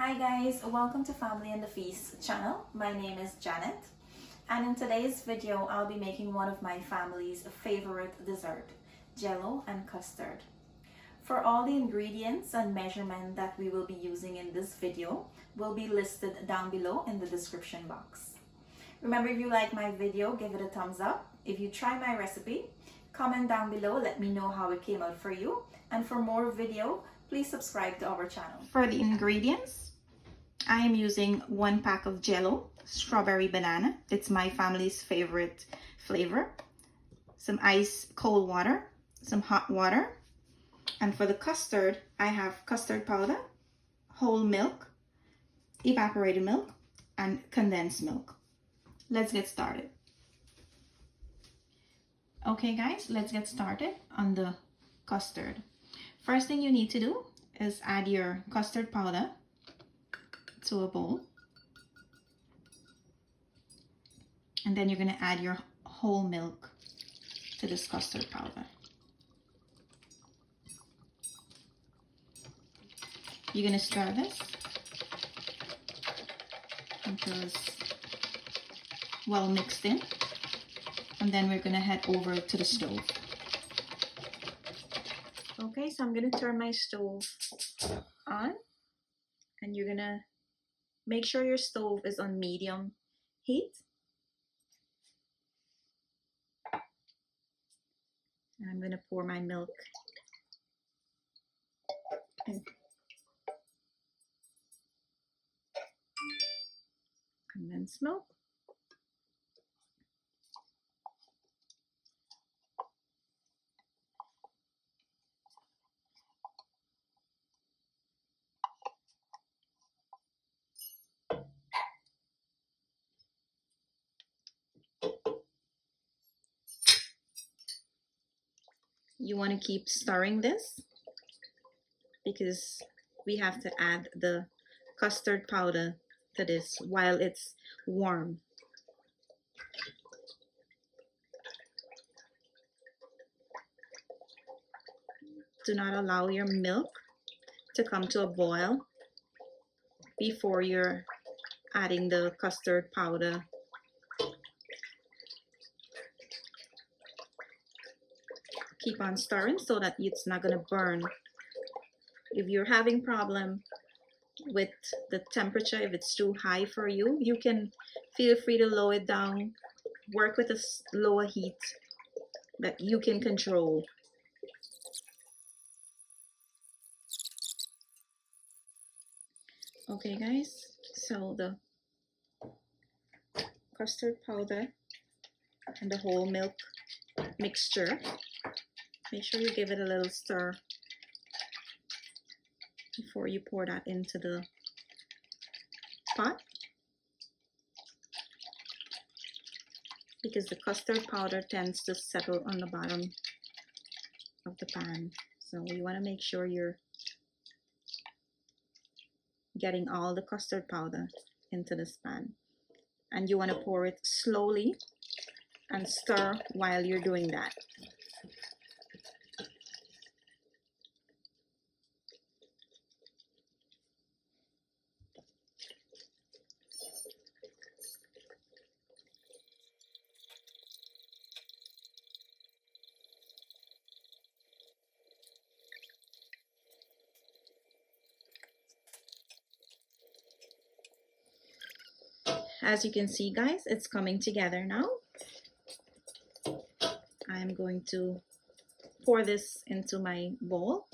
Hi guys, welcome to Family and the Feast channel. My name is Janet, and in today's video I'll be making one of my family's favorite dessert, Jello and custard. For all the ingredients and measurement that we will be using in this video will be listed down below in the description box. Remember, if you like my video, give it a thumbs up. If you try my recipe, comment down below, let me know how it came out for you. And for more video, please subscribe to our channel. For the ingredients, I am using 1 pack of Jello, strawberry banana. It's my family's favorite flavor. Some ice cold water, some hot water. And for the custard, I have custard powder, whole milk, evaporated milk, and condensed milk. Let's get started. Okay guys, let's get started on the custard. First thing you need to do is add your custard powder to a bowl. And then you're going to add your whole milk to this custard powder. You're going to stir this until it's well mixed in. And then we're going to head over to the stove. Okay, so I'm going to turn my stove on, and you're going to make sure your stove is on medium heat. And I'm going to pour my milk in. Condensed milk. You want to keep stirring this because we have to add the custard powder to this while it's warm. Do not allow your milk to come to a boil before you're adding the custard powder. Keep on stirring so that it's not going to burn. If you're having problem with the temperature, if it's too high for you, you can feel free to lower it down. Work with a lower heat that you can control. Okay guys, so the custard powder and the whole milk mixture, make sure you give it a little stir before you pour that into the pot, because the custard powder tends to settle on the bottom of the pan. So you want to make sure you're getting all the custard powder into this pan, and you want to pour it slowly and stir while you're doing that. As you can see guys, it's coming together now. I'm going to pour this into my bowl.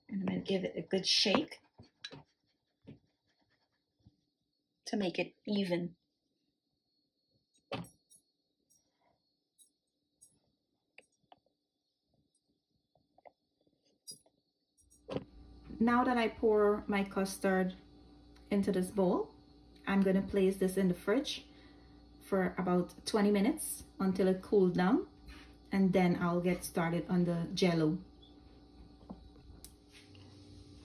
And I'm going to give it a good shake to make it even. Now that I pour my custard into this bowl, I'm going to place this in the fridge for about 20 minutes until it cools down, and then I'll get started on the Jello.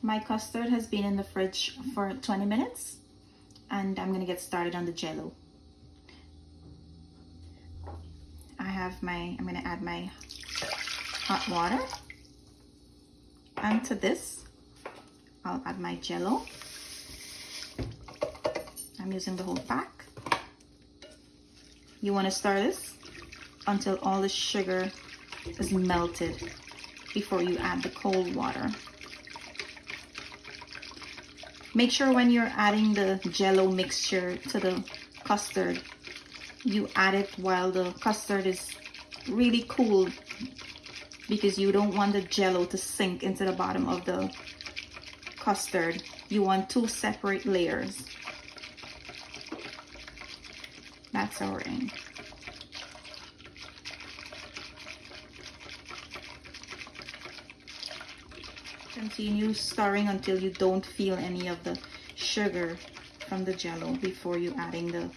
My custard has been in the fridge for 20 minutes, and I'm gonna get started on the Jello. I'm gonna add my hot water, and to this I'll add my Jello. I'm using the whole pack. You want to stir this until all the sugar is melted before you add the cold water. Make sure when you're adding the Jello mixture to the custard, you add it while the custard is really cool, because you don't want the Jello to sink into the bottom of the custard. You want 2 separate layers. That's our aim. Continue stirring until you don't feel any of the sugar from the Jello before you adding the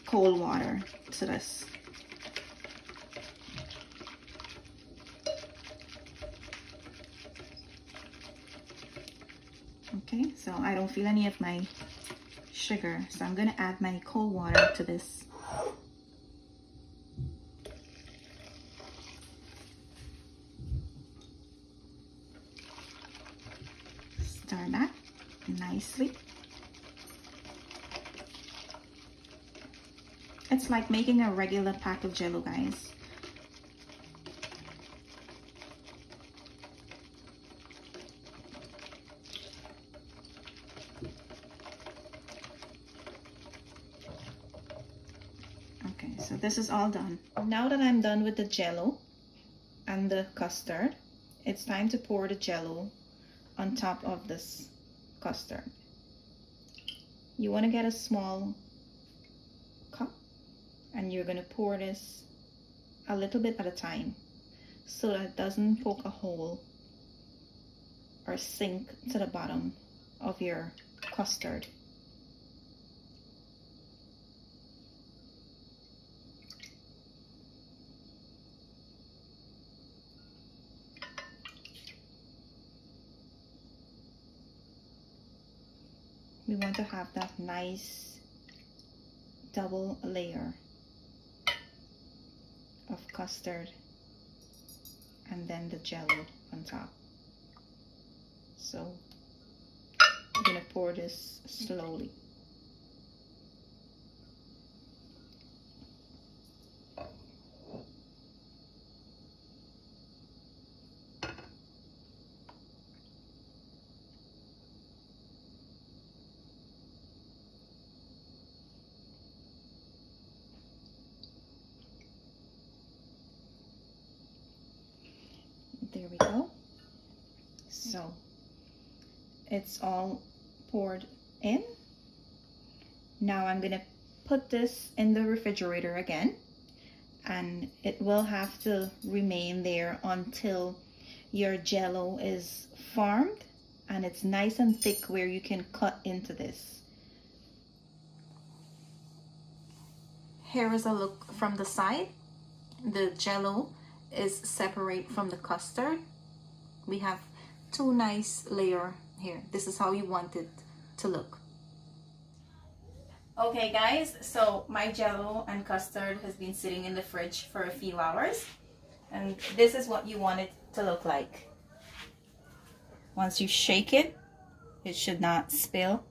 cold water to this. Okay, so I don't feel any of my sugar, so I'm gonna add my cold water to this. Stir that nicely. It's like making a regular pack of Jello, guys. Okay, so this is all done. Now that I'm done with the Jello and the custard, it's time to pour the Jello on top of this custard. You want to get a small cup, and you're going to pour this a little bit at a time so that it doesn't poke a hole or sink to the bottom of your custard. We want to have that nice double layer of custard and then the Jello on top. So I'm gonna pour this slowly. There we go. So it's all poured in. Now I'm gonna put this in the refrigerator again, and it will have to remain there until your Jello is formed and it's nice and thick where you can cut into this. Here is a look from the side. The Jello is separate from the custard. We have 2 nice layers here. This is how you want it to look. Okay guys, so my Jello and custard has been sitting in the fridge for a few hours, and this is what you want it to look like. Once you shake it, it should not spill.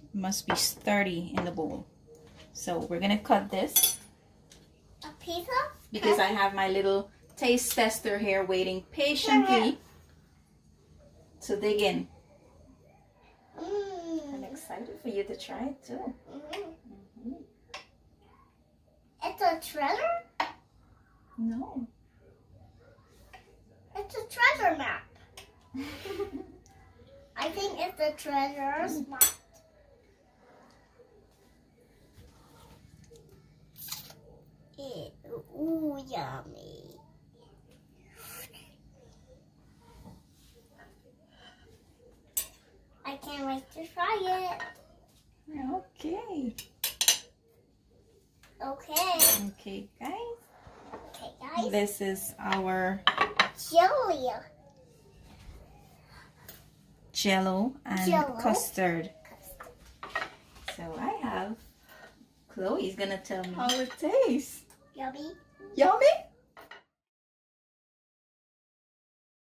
It must be sturdy in the bowl. So we're gonna cut this. A pizza? Because I have my little taste tester here waiting patiently to dig in. I'm excited for you to try it too. It's a treasure? No. It's a treasure map. I think it's a treasure map. Ooh, yummy. I can't wait to try it. Okay. Okay. Okay, guys. Okay, guys. This is our Jello Jello and custard. Chloe's gonna tell me how it tastes. Yummy. Yummy?